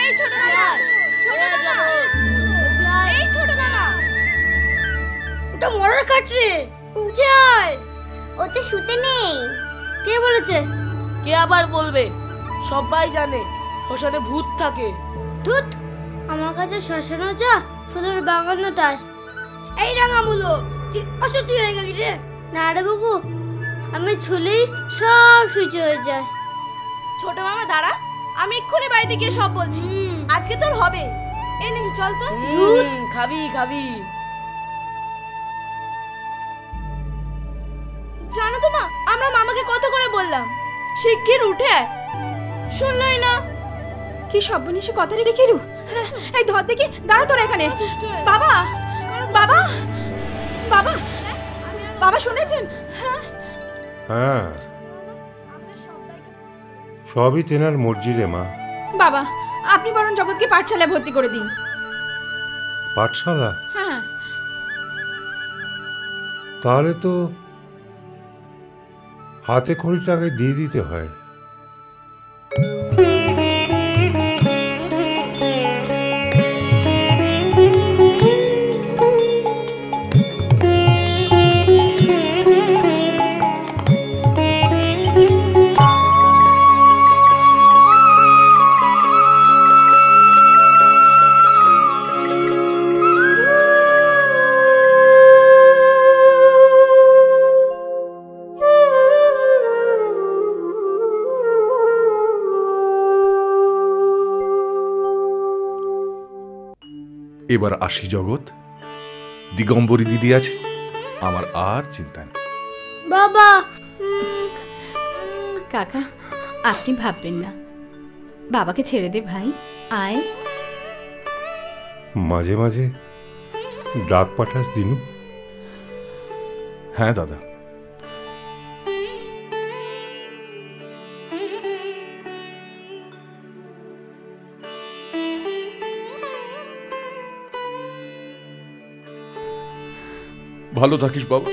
এই ছোট মামা, ছোট মামা, এই ছোট মামা, ওটা মরার কাঠ রে, উঠে আয়। ওতে শুতে নেই। কে বলেছে? কে আবার বলবে? সবাই জানে শ্মশানে ভূত থাকে। ধুত, আমার কাছে শ্মশানও যা, ফুলের বাগানও তাই। এই রাঙামুলো, তুই অসুচি হয়ে গেলি রে। না রে বুকু, আমি ছুলেই সব সুচি হয়ে যায়। ছোট মামা দাঁড়া, আমি এক্ষুনি বাড়িতে গিয়ে সব বলছি। আজকে তোর হবে। এই নে চল তো। খাবি খাবি। জানো তো মা, আমরা মামাকে কত করে বললাম শিগগির উঠে আয়, শুনলই না। কি সর্বনিশে কথা রেখে রু। এই ধর দেখি, দাঁড়া তোরা এখানে। বাবা বাবা বাবা বাবা, শুনেছেন? হ্যাঁ, সবই তেনার মর্জি রে মা। বাবা, আপনি বরং জগৎকে পাঠশালায় ভর্তি করে দিন। পাঠশালা? হ্যাঁ। তাহলে তো হাতে খড়ি টাকায় দিয়ে দিতে হয়। এবার আসি জগৎ, দিগম্বরী দিদি আছে, আমার আর চিন্তা নেই। বাবা, কাকা আপনি ভাববেন না, বাবাকে ছেড়ে দে ভাই, আয়। মাঝে মাঝে ডাক পাঠাস দিনু? হ্যাঁ দাদা। ভালো থাকিস বাবা।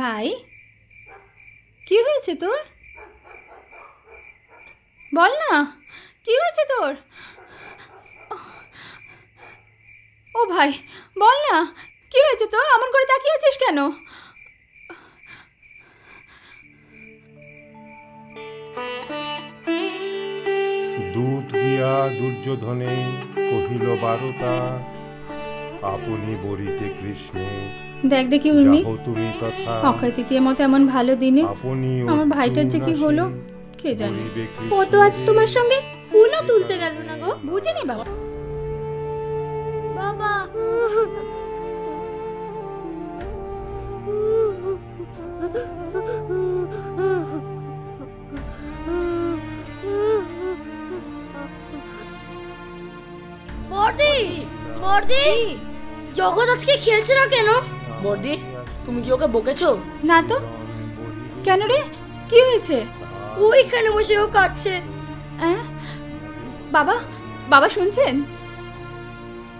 ভাই কি হয়েছে তোর? বল না, কি হয়েছে তোর? ও ভাই বল না, কি হয়েছে তোর? অমন করে তাকিয়ে আছিস কেন? দূত গিয়া দুর্যোধনে কহিল বারতা, আপনি বরিতে কৃষ্ণে দেখ দেখি উর্মি, যাহো তুমি তথা, অক্ষয় তৃতীয় মতো এমন ভালো দিনে আপনি আমার ভাইটার যে কি হলো কে জানে। ও তো আজ তোমার সঙ্গে ফুলও তুলতে গেল না গো, বুঝিনি বাবা। বাবা বর্দি, বর্দি, জগৎ আজকে খেলছে না কেন? বর্দি, তুমি কি ওকে বকেছো? না তো, কেন রে, কি হয়েছে? ওইখানে বসে ও কাটছে। বাবা, বাবা শুনছেন?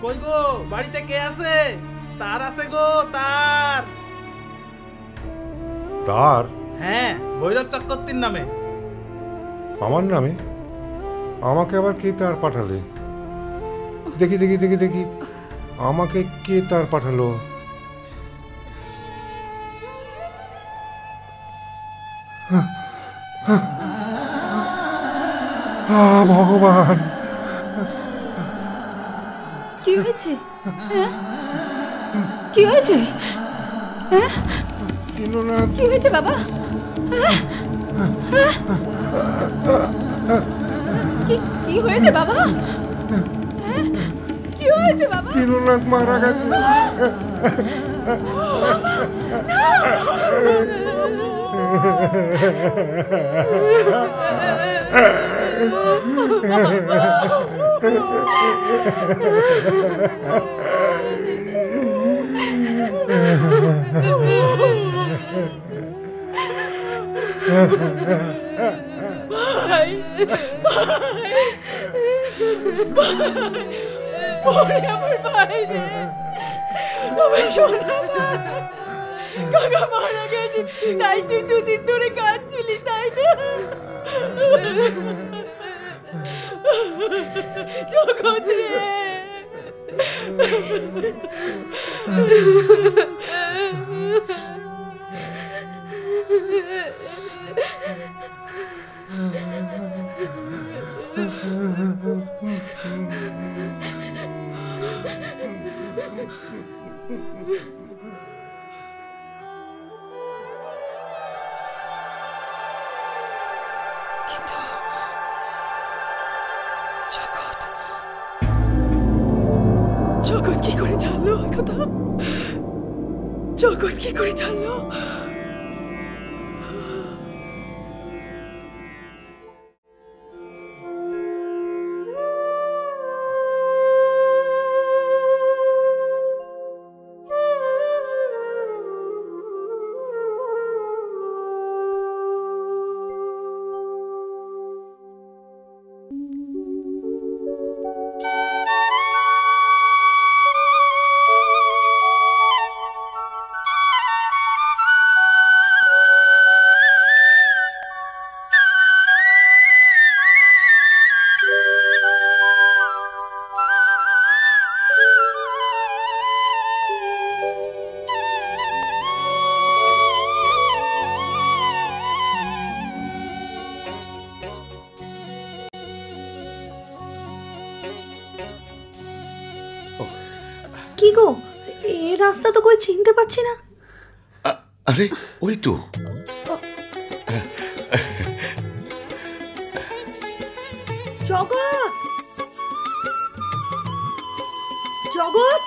কই গো, বাড়িতে কে আছে? তার আছে গো, তার। তার? হ্যাঁ, ভৈরব চক্রবর্তীর নামে। আমার নামে? আমাকে আবার কে তার পাঠালে? দেখি দেখি দেখি দেখি, আমাকে কে তার পাঠালো? ভগবান, কি হয়েছে? কি হয়েছে? কি হয়েছে বাবা? কি হয়েছে বাবা? কি হয়েছে বাবা? দীননাথ মারা গেছে। আমার ভাই রে, আমার সোনা কাকা মারা গেছে, তাই তুই দুদিন ধরে কাঁদছিলি, তাই না? জগৎ রে, জগৎ কি করে জানলো কথা? জগৎ কি করে জানলো? কি গো, এ রাস্তা তো কই চিনতে পারছি না। আরে ওই তো। জগৎ, জগৎ,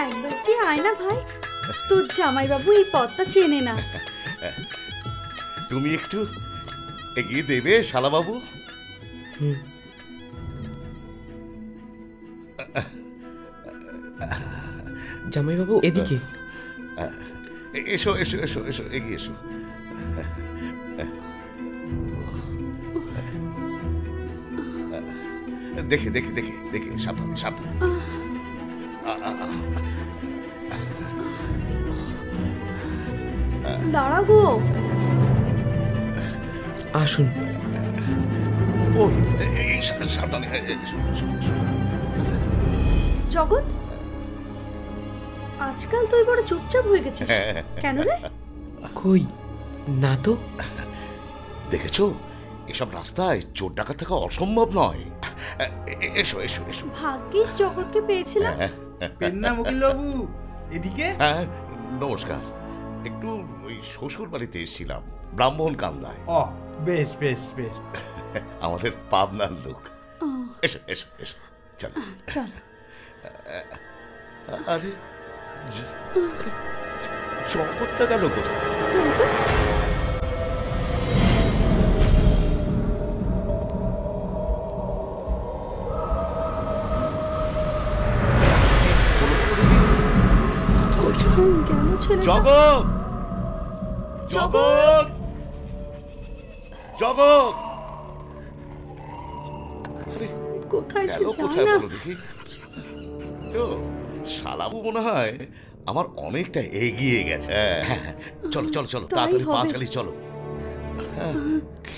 একবার কি আয় না ভাই, তোর জামাইবাবু এই পথটা চেনে না। তুমি একটু এগিয়ে দেবে শালাবাবু? জামাইবাবু এদিকে। এসো এসো এসো এসো, এগিয়ে এসো। দেখে দেখে দেখে দেখে, সাবধানে সাবধানে। দাঁড়া গো। আসুন। সাবধানে। জগৎ, আজকাল তুই বড় চুপচাপ হয়ে গেছিস কেন রে? কই, না তো। দেখেছো, এসব রাস্তায় চোর ডাকাত থাকা অসম্ভব নয়। এসো এসো এসো। ভাগ্যিস জগৎকে পেয়েছিলাম। পেন্না মুকিল বাবু, এদিকে। হ্যাঁ, নমস্কার। একটু ওই শ্বশুর বাড়িতে এসেছিলাম, ব্রাহ্মণ কান্দায়। ও, বেশ বেশ বেশ। আমাদের পাবনার লোক। এসো এসো এসো, চলো। আরে জগৎটা গেল কোথায়? জগৎ, জগৎ, জগৎ কোথায় গেল কোথায় বলো দেখি তো? শালাবু মনে হয় আমার অনেকটা এগিয়ে গেছে। চলো চলো চলো, তাড়াতাড়ি পা চালিয়ে চলো।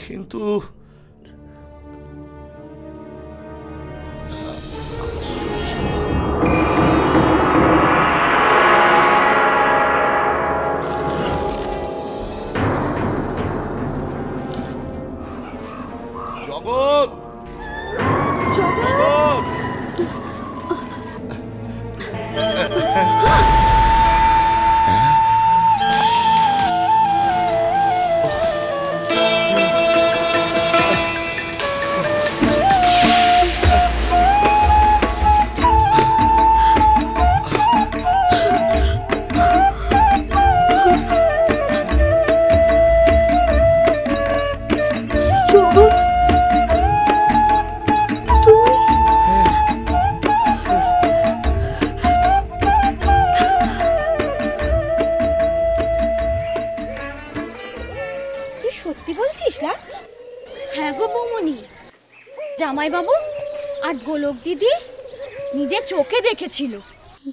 কিন্তু জগৎ, জগৎ, জামাইবাবু আর গোলক দিদি নিজে চোখে দেখেছিল।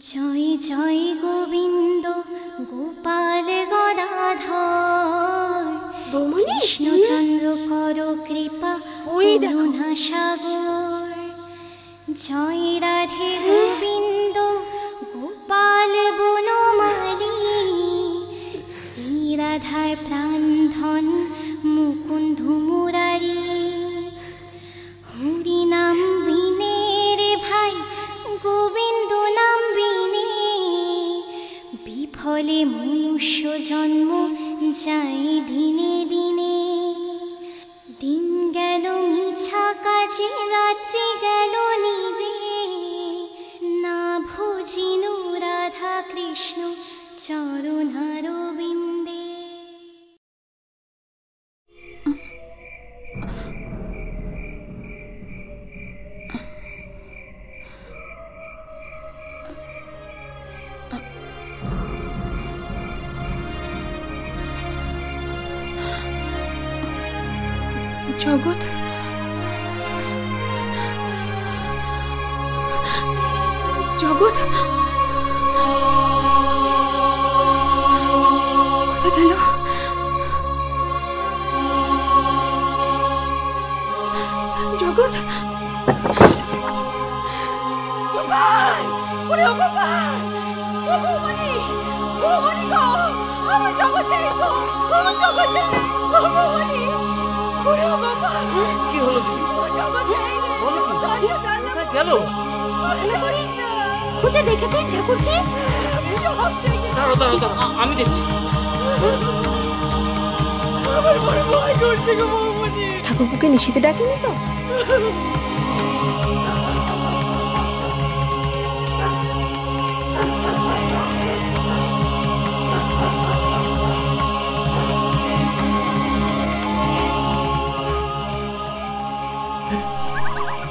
জয় জয় গোবিন্দ গোপাল গদাধর, কৃষ্ণচন্দ্র কর কৃপা করুণা সাগর। জয় রাধে গোবিন্দ গোপাল বনমালী, শ্রী রাধায় প্রাণধন মুকুন্দ মুরারি। হরি নাম বিনে রে ভাই গোবিন্দ নাম বিনে, বিফলে মনুষ্য জন্ম যায় দিনে দিনে। দিন গেল মিছা কাজে রাত্রি গেল নিবে, না ভজিনু রাধা কৃষ্ণ চরণারবিন্দে। জগৎ, জগৎ কোথায় গেল? জগৎ, গোপাল, ওরে ও গোপাল, ও বৌমনি, বৌমনি গো, আমার জগৎ নেই গো, আমার জগৎ নেই, ও বৌমনি, ওরে ও গোপাল। কি হলো দিদি? ও জগৎ নেই রে, বলো কি? দরজা জানলা কোথায় গেল? খুঁজে দেখেছেন ঠাকুরজি? সব দেখে দাঁড়াও দাঁড়াও দাঁড়াও, আমি দেখছি। আমার বড় ভয় করছে গো বৌমনি। ঠাকুরকে নিশিতে ডাকিনি তো?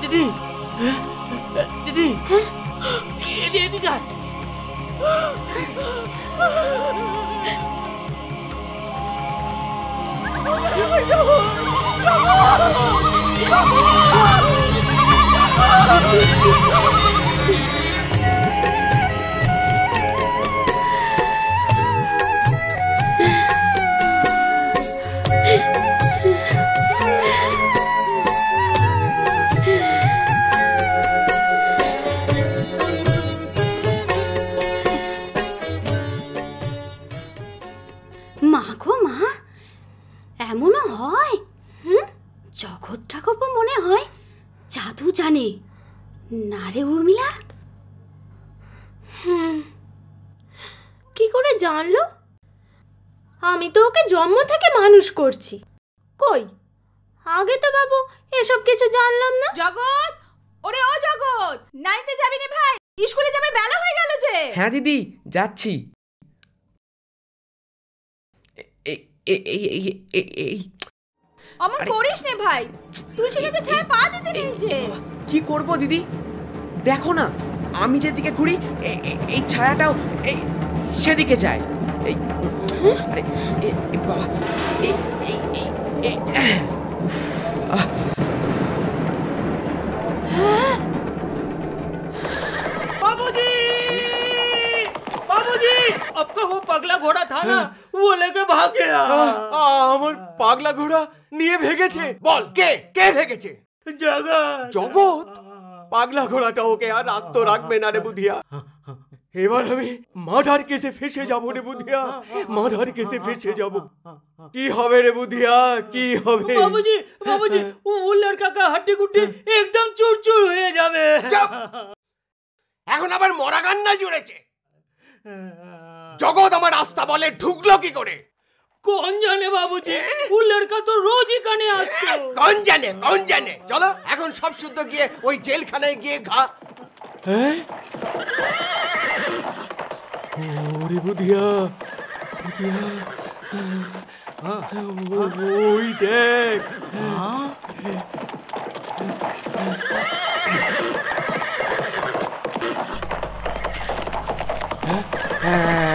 দিদি, দিদি, এদিকে আয়। মা গো মা, এমনও হয়? জগৎ ঠাকুরপো মনে হয় জাদু জানে না রে উর্মিলা? কি করে জানলো? আমি তো ওকে জন্ম থেকে মানুষ করছি। কই আগে তো বাবু এসব কিছু জানলাম না। জগৎ, ওরে ও জগৎ, নাইতে যাবি না ভাই? স্কুলে যাবার বেলা হয়ে গেল যে। হ্যাঁ দিদি, যাচ্ছি। অমন করিস নে ভাই, তুলসী গাছে ছায়া পা দিতে নেই যে। কি করব দিদি, দেখো না আমি যেদিকে ঘুরি এই ছায়াটাও সেদিকে যায়। বাবা, बाबूजी, बाबूजी, आपका वो पगला घोड़ा था ना, वो लेके भाग गया। আমার পাগলা ঘোড়া নিয়ে ভেগেছে। বল কে কে ভেগেছে? জগৎ। জগৎ? পাগলা ঘোড়াটা ওকে আর আস্ত রাখবে না রে বুধিয়া। এবার আমি মার্ডার কেসে ফেসে যাবো রে বুধিয়া, মার্ডার কেসে ফেসে যাবো। কি হবে রে বুধিয়া, কি হবে? बाबूजी, बाबूजी, वो लड़का का हड्डी गुड्डी एकदम चूर चूर হয়ে যাবে। এখন আবার মরা কান্না জুড়েছে। জগৎ আমার রাস্তা বলে ঢুকলো কি করে? कौन जाने बाबूजी, वो लड़का तो रोज ही কানে আসতো। কোন জানে, কোন জানে? চলো এখন সব শুদ্ধ গিয়ে ওই জেলখানায় গিয়ে ঘা। ওরে বুধিয়া, বুধিয়া, ওই দেখ।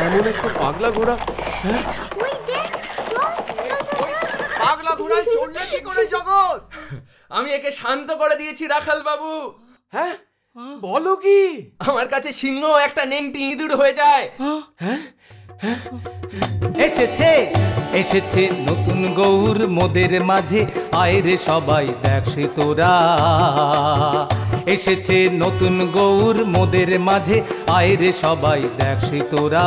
এমন একটা পাগলা ঘোড়া। পাগলা ঘোড়ায় চড়লে কি করে জগৎ? আমি একে শান্ত করে দিয়েছি রাখাল বাবু। হ্যাঁ, বলো কি? আমার কাছে সিংহ একটা নেংটি ইঁদুর হয়ে যায়। এসেছে এসেছে নতুন গৌর মোদের মাঝে, আয় রে সবাই দেখ সে তোরা। এসেছে নতুন গৌর মোদের মাঝে, আয় রে সবাই দেখ সে তোরা।